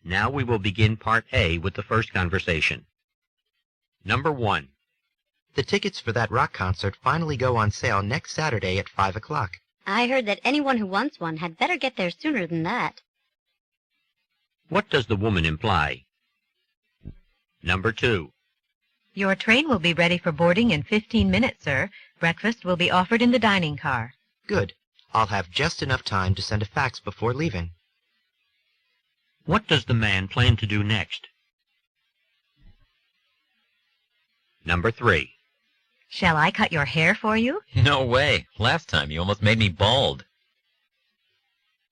Now we will begin Part A with the first conversation. Number 1. The tickets for that rock concert finally go on sale next Saturday at 5 o'clock. I heard that anyone who wants one had better get there sooner than that. What does the woman imply? Number 2. Your train will be ready for boarding in 15 minutes, sir. Breakfast will be offered in the dining car. Good. I'll have just enough time to send a fax before leaving. What does the man plan to do next? Number 3. Shall I cut your hair for you? No way. Last time you almost made me bald.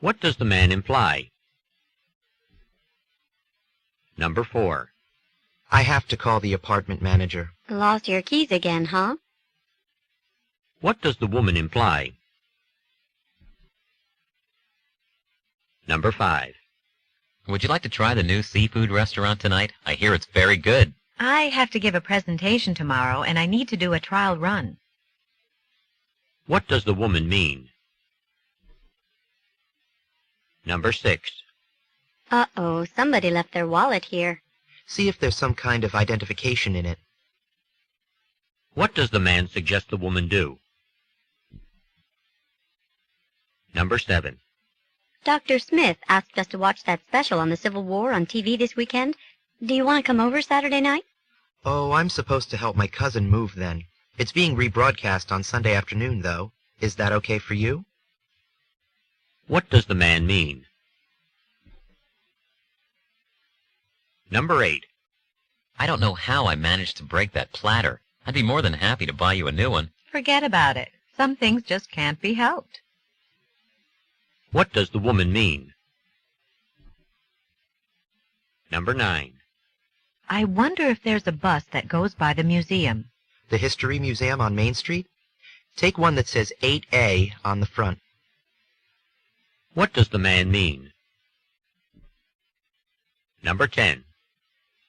What does the man imply? Number 4. I have to call the apartment manager. Lost your keys again, huh? What does the woman imply? Number 5. Would you like to try the new seafood restaurant tonight? I hear it's very good. I have to give a presentation tomorrow, and I need to do a trial run. What does the woman mean? Number 6. Uh-oh, somebody left their wallet here. See if there's some kind of identification in it. What does the man suggest the woman do? Number 7. Dr. Smith asked us to watch that special on the Civil War on TV this weekend. Do you want to come over Saturday night? Oh, I'm supposed to help my cousin move then. It's being rebroadcast on Sunday afternoon, though. Is that okay for you? What does the man mean? Number 8. I don't know how I managed to break that platter. I'd be more than happy to buy you a new one. Forget about it. Some things just can't be helped. What does the woman mean? Number 9. I wonder if there's a bus that goes by the museum. The History Museum on Main Street? Take one that says 8A on the front. What does the man mean? Number 10.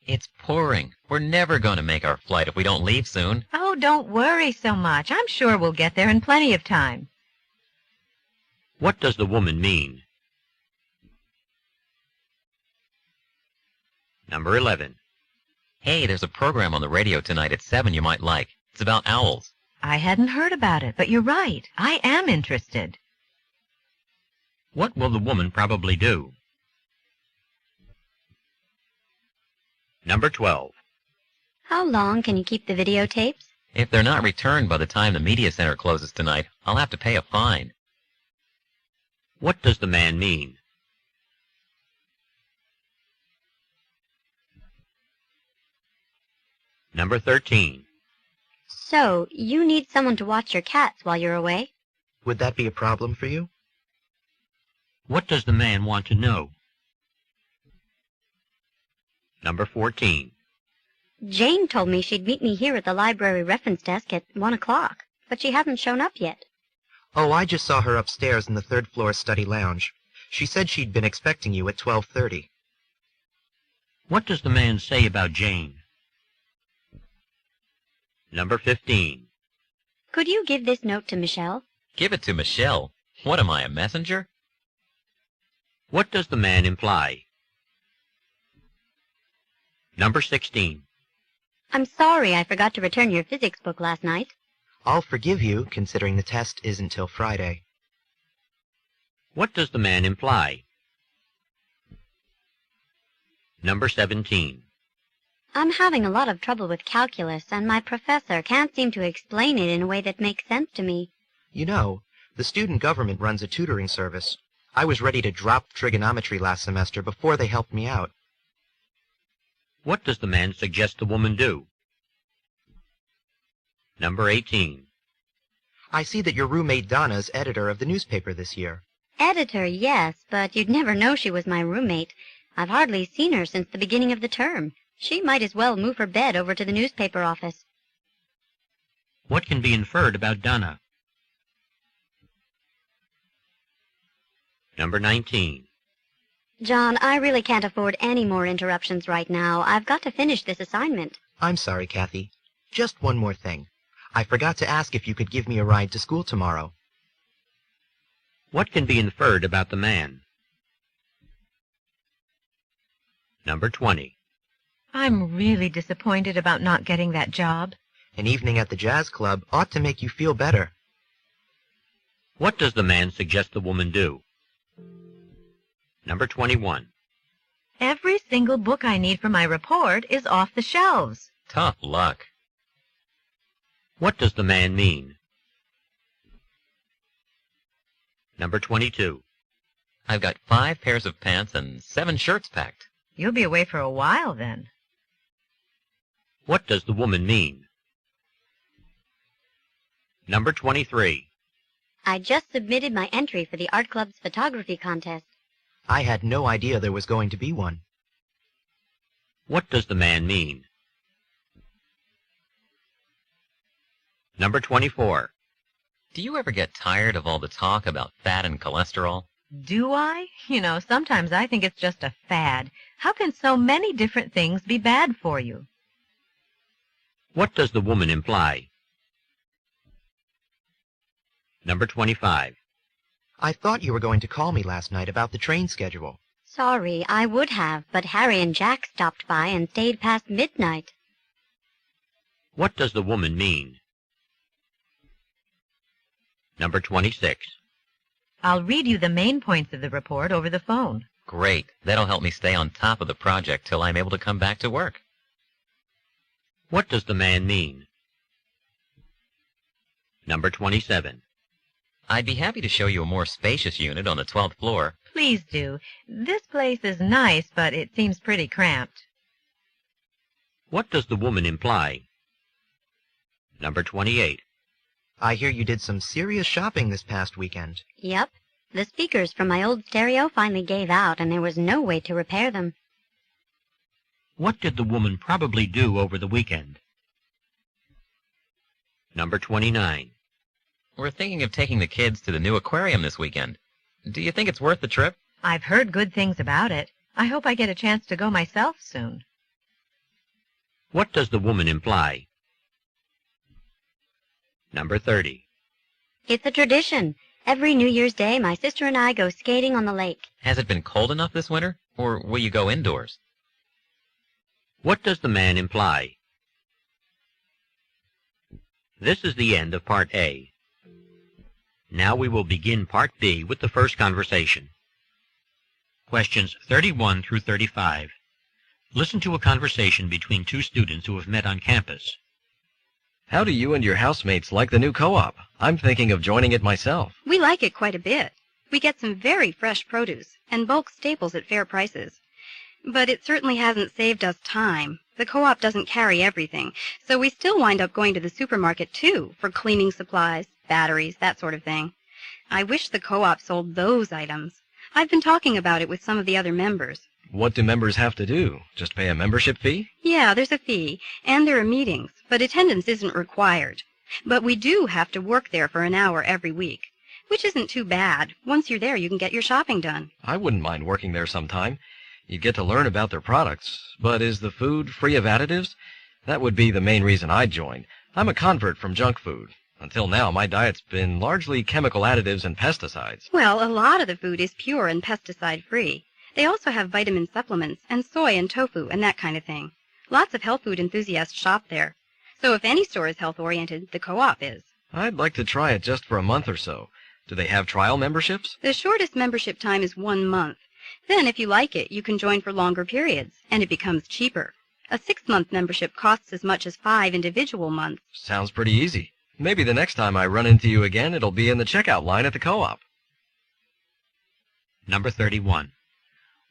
It's pouring. We're never going to make our flight if we don't leave soon. Oh, don't worry so much. I'm sure we'll get there in plenty of time. What does the woman mean? Number 11. Hey, there's a program on the radio tonight at 7 you might like. It's about owls. I hadn't heard about it, but you're right. I am interested. What will the woman probably do? Number 12. How long can you keep the videotapes? If they're not returned by the time the media center closes tonight, I'll have to pay a fine. What does the man mean? Number 13. So, you need someone to watch your cats while you're away? Would that be a problem for you? What does the man want to know? Number 14. Jane told me she'd meet me here at the library reference desk at 1 o'clock, but she hasn't shown up yet. Oh, I just saw her upstairs in the third-floor study lounge. She said she'd been expecting you at 12:30. What does the man say about Jane? Number 15. Could you give this note to Michelle? Give it to Michelle. What am I, a messenger? What does the man imply? Number 16. I'm sorry I forgot to return your physics book last night. I'll forgive you, considering the test isn't till Friday. What does the man imply? Number 17. I'm having a lot of trouble with calculus, and my professor can't seem to explain it in a way that makes sense to me. You know, the student government runs a tutoring service. I was ready to drop trigonometry last semester before they helped me out. What does the man suggest the woman do? Number 18. I see that your roommate Donna's editor of the newspaper this year. Editor, yes, but you'd never know she was my roommate. I've hardly seen her since the beginning of the term. She might as well move her bed over to the newspaper office. What can be inferred about Donna? Number 19. John, I really can't afford any more interruptions right now. I've got to finish this assignment. I'm sorry, Kathy. Just one more thing. I forgot to ask if you could give me a ride to school tomorrow. What can be inferred about the man? Number 20. I'm really disappointed about not getting that job. An evening at the jazz club ought to make you feel better. What does the man suggest the woman do? Number 21. Every single book I need for my report is off the shelves. Tough luck. What does the man mean? Number 22. I've got 5 pairs of pants and 7 shirts packed. You'll be away for a while then. What does the woman mean? Number 23. I just submitted my entry for the art club's photography contest. I had no idea there was going to be one. What does the man mean? Number 24. Do you ever get tired of all the talk about fat and cholesterol? Do I? Sometimes I think it's just a fad. How can so many different things be bad for you? What does the woman imply? Number 25. I thought you were going to call me last night about the train schedule. Sorry, I would have, but Harry and Jack stopped by and stayed past midnight. What does the woman mean? Number 26. I'll read you the main points of the report over the phone. Great. That'll help me stay on top of the project till I'm able to come back to work. What does the man mean? Number 27. I'd be happy to show you a more spacious unit on the 12th floor. Please do. This place is nice, but it seems pretty cramped. What does the woman imply? Number 28. I hear you did some serious shopping this past weekend. Yep. The speakers from my old stereo finally gave out, and there was no way to repair them. What did the woman probably do over the weekend? Number 29. We're thinking of taking the kids to the new aquarium this weekend. Do you think it's worth the trip? I've heard good things about it. I hope I get a chance to go myself soon. What does the woman imply? Number 30. It's a tradition. Every New Year's Day, my sister and I go skating on the lake. Has it been cold enough this winter, or will you go indoors? What does the man imply? This is the end of Part A. Now we will begin Part B with the first conversation. Questions 31 through 35. Listen to a conversation between two students who have met on campus. How do you and your housemates like the new co-op? I'm thinking of joining it myself. We like it quite a bit. We get some very fresh produce and bulk staples at fair prices. But it certainly hasn't saved us time. The co-op doesn't carry everything, so we still wind up going to the supermarket, too, for cleaning supplies, batteries, that sort of thing. I wish the co-op sold those items. I've been talking about it with some of the other members. What do members have to do? Just pay a membership fee? Yeah, there's a fee, and there are meetings, but attendance isn't required. But we do have to work there for an hour every week, which isn't too bad. Once you're there, you can get your shopping done. I wouldn't mind working there sometime. You get to learn about their products. But is the food free of additives? That would be the main reason I'd join. I'm a convert from junk food. Until now, my diet's been largely chemical additives and pesticides. Well, a lot of the food is pure and pesticide-free. They also have vitamin supplements and soy and tofu and that kind of thing. Lots of health food enthusiasts shop there. So if any store is health-oriented, the co-op is. I'd like to try it just for a month or so. Do they have trial memberships? The shortest membership time is 1 month. Then, if you like it, you can join for longer periods, and it becomes cheaper. A 6-month membership costs as much as 5 individual months. Sounds pretty easy. Maybe the next time I run into you again, it'll be in the checkout line at the co-op. Number 31.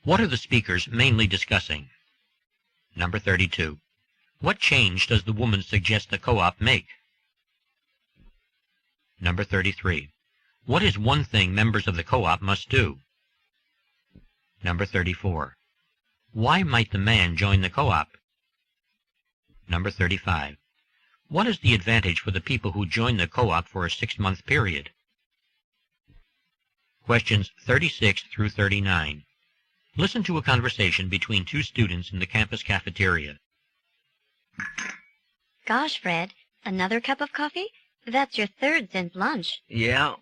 What are the speakers mainly discussing? Number 32. What change does the woman suggest the co-op make? Number 33. What is one thing members of the co-op must do? Number 34. Why might the man join the co-op? Number 35. What is the advantage for the people who join the co-op for a 6-month period? Questions 36 through 39. Listen to a conversation between two students in the campus cafeteria. Gosh, Fred, Another cup of coffee? That's your third since lunch. Yeah.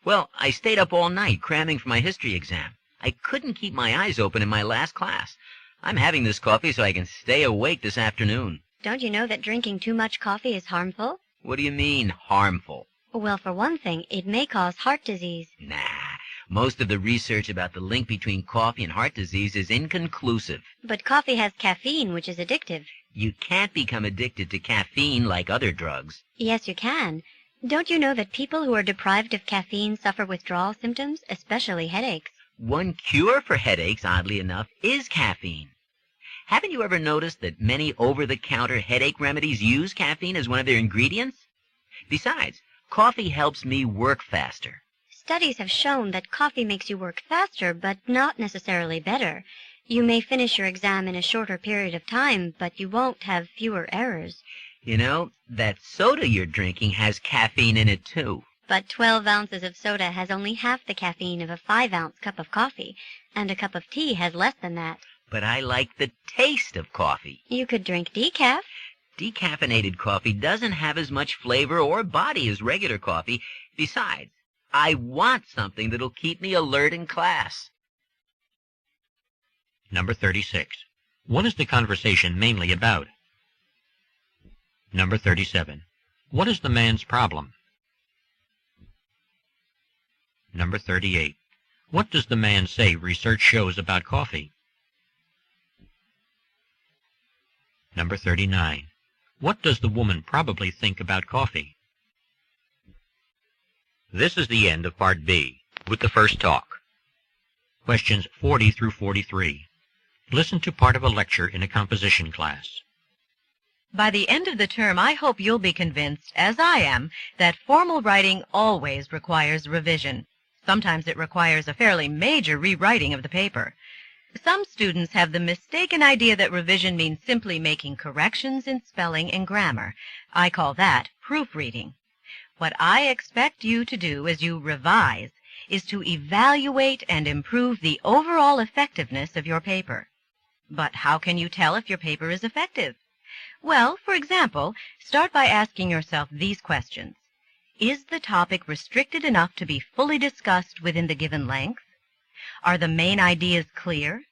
Well, I stayed up all night cramming for my history exam. I couldn't keep my eyes open in my last class. I'm having this coffee so I can stay awake this afternoon. Don't you know that drinking too much coffee is harmful? What do you mean, harmful? Well, for one thing, it may cause heart disease. Nah. Most of the research about the link between coffee and heart disease is inconclusive. But coffee has caffeine, which is addictive. You can't become addicted to caffeine like other drugs. Yes, you can. Don't you know that people who are deprived of caffeine suffer withdrawal symptoms, especially headaches? One cure for headaches, oddly enough, is caffeine. Haven't you ever noticed that many over-the-counter headache remedies use caffeine as one of their ingredients? Besides, coffee helps me work faster. Studies have shown that coffee makes you work faster, but not necessarily better. You may finish your exam in a shorter period of time, but you won't have fewer errors. You know, that soda you're drinking has caffeine in it, too. But 12 ounces of soda has only half the caffeine of a 5-ounce cup of coffee, and a cup of tea has less than that. But I like the taste of coffee. You could drink decaf. Decaffeinated coffee doesn't have as much flavor or body as regular coffee. Besides, I want something that'll keep me alert in class. Number 36. What is the conversation mainly about? Number 37. What is the man's problem? Number 38. What does the man say research shows about coffee? Number 39. What does the woman probably think about coffee? This is the end of Part B, with the first talk. Questions 40 through 43. Listen to part of a lecture in a composition class. By the end of the term, I hope you'll be convinced, as I am, that formal writing always requires revision. Sometimes it requires a fairly major rewriting of the paper. Some students have the mistaken idea that revision means simply making corrections in spelling and grammar. I call that proofreading. What I expect you to do as you revise is to evaluate and improve the overall effectiveness of your paper. But how can you tell if your paper is effective? Well, for example, start by asking yourself these questions. Is the topic restricted enough to be fully discussed within the given length? Are the main ideas clear?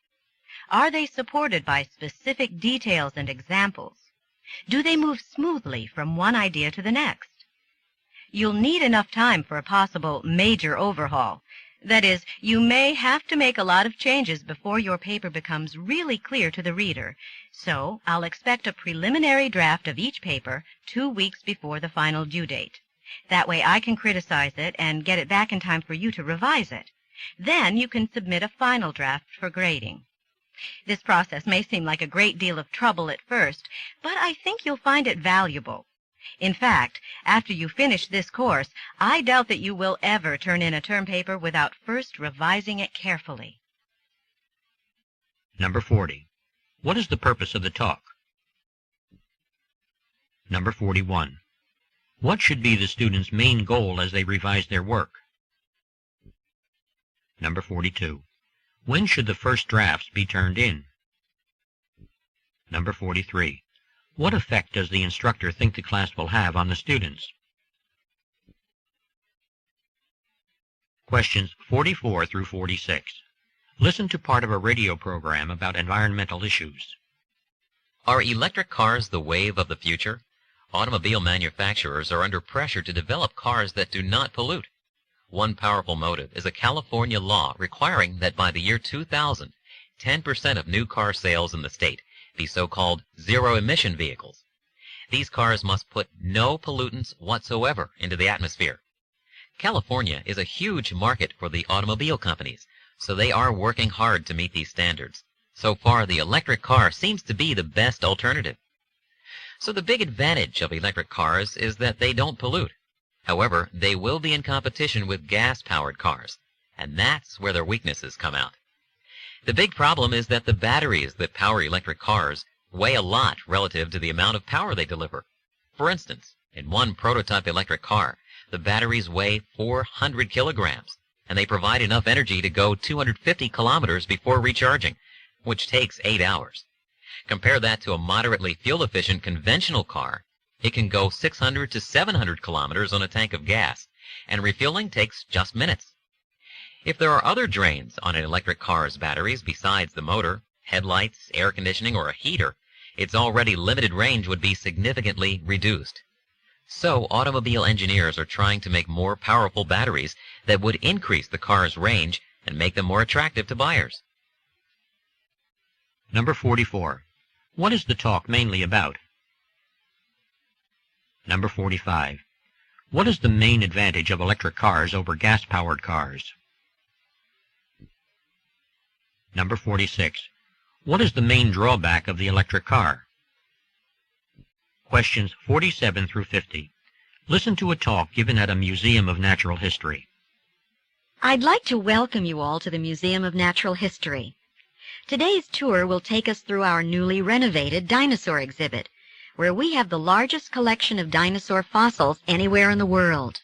Are they supported by specific details and examples? Do they move smoothly from one idea to the next? You'll need enough time for a possible major overhaul. That is, you may have to make a lot of changes before your paper becomes really clear to the reader. So I'll expect a preliminary draft of each paper 2 weeks before the final due date. That way I can criticize it and get it back in time for you to revise it. Then you can submit a final draft for grading. This process may seem like a great deal of trouble at first, but I think you'll find it valuable. In fact, after you finish this course, I doubt that you will ever turn in a term paper without first revising it carefully. Number 40. What is the purpose of the talk? Number 41. What should be the student's main goal as they revise their work? Number 42. When should the first drafts be turned in? Number 43. What effect does the instructor think the class will have on the students? Questions 44 through 46. Listen to part of a radio program about environmental issues. Are electric cars the wave of the future? Automobile manufacturers are under pressure to develop cars that do not pollute. One powerful motive is a California law requiring that by the year 2000, 10% of new car sales in the state be so-called zero-emission vehicles. These cars must put no pollutants whatsoever into the atmosphere. California is a huge market for the automobile companies, so they are working hard to meet these standards. So far, the electric car seems to be the best alternative. So the big advantage of electric cars is that they don't pollute. However, they will be in competition with gas-powered cars, and that's where their weaknesses come out. The big problem is that the batteries that power electric cars weigh a lot relative to the amount of power they deliver. For instance, in one prototype electric car, the batteries weigh 400 kilograms, and they provide enough energy to go 250 kilometers before recharging, which takes 8 hours. Compare that to a moderately fuel-efficient conventional car, It can go 600 to 700 kilometers on a tank of gas, and refueling takes just minutes. If there are other drains on an electric car's batteries besides the motor, headlights, air conditioning, or a heater, its already limited range would be significantly reduced. So automobile engineers are trying to make more powerful batteries that would increase the car's range and make them more attractive to buyers. Number 44. What is the talk mainly about? Number 45. What is the main advantage of electric cars over gas-powered cars? Number 46. What is the main drawback of the electric car? Questions 47 through 50. Listen to a talk given at a Museum of Natural History. I'd like to welcome you all to the Museum of Natural History. Today's tour will take us through our newly renovated dinosaur exhibit, where we have the largest collection of dinosaur fossils anywhere in the world.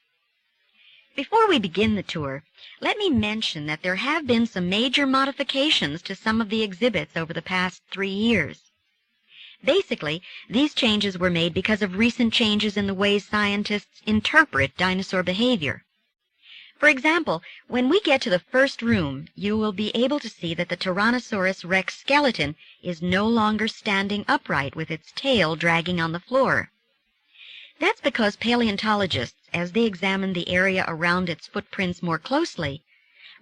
Before we begin the tour, let me mention that there have been some major modifications to some of the exhibits over the past 3 years. Basically, these changes were made because of recent changes in the way scientists interpret dinosaur behavior. For example, when we get to the first room, you will be able to see that the Tyrannosaurus rex skeleton is no longer standing upright with its tail dragging on the floor. That's because paleontologists, as they examined the area around its footprints more closely,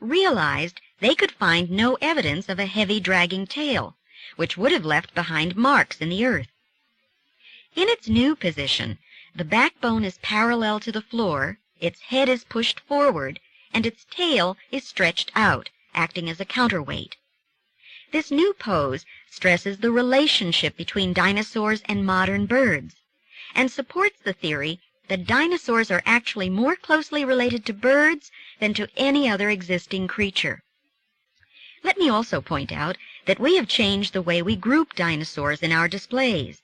realized they could find no evidence of a heavy dragging tail, which would have left behind marks in the earth. In its new position, the backbone is parallel to the floor, its head is pushed forward, and its tail is stretched out, acting as a counterweight. This new pose stresses the relationship between dinosaurs and modern birds, and supports the theory that dinosaurs are actually more closely related to birds than to any other existing creature. Let me also point out that we have changed the way we group dinosaurs in our displays.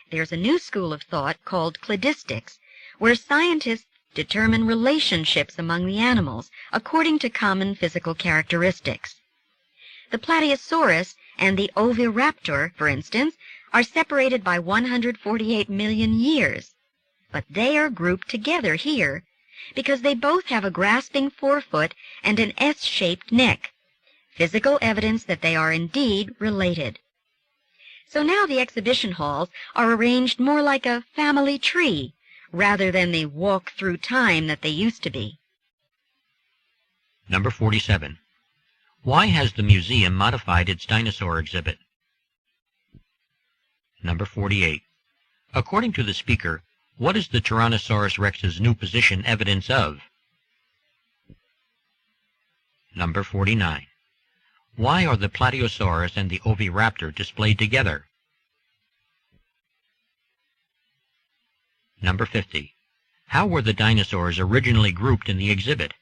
There's a new school of thought called cladistics, where scientists determine relationships among the animals according to common physical characteristics. The Plateosaurus and the Oviraptor, for instance, are separated by 148 million years, but they are grouped together here because they both have a grasping forefoot and an S-shaped neck, physical evidence that they are indeed related. So now the exhibition halls are arranged more like a family tree, rather than the walk through time that they used to be. Number 47. Why has the museum modified its dinosaur exhibit? Number 48. According to the speaker, what is the Tyrannosaurus rex's new position evidence of? Number 49. Why are the Plateosaurus and the Oviraptor displayed together? Number 50. How were the dinosaurs originally grouped in the exhibit?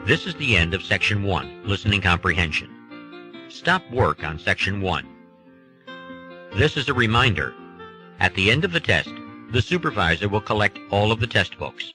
This is the end of Section 1, Listening Comprehension. Stop work on Section 1. This is a reminder. At the end of the test, the supervisor will collect all of the test books.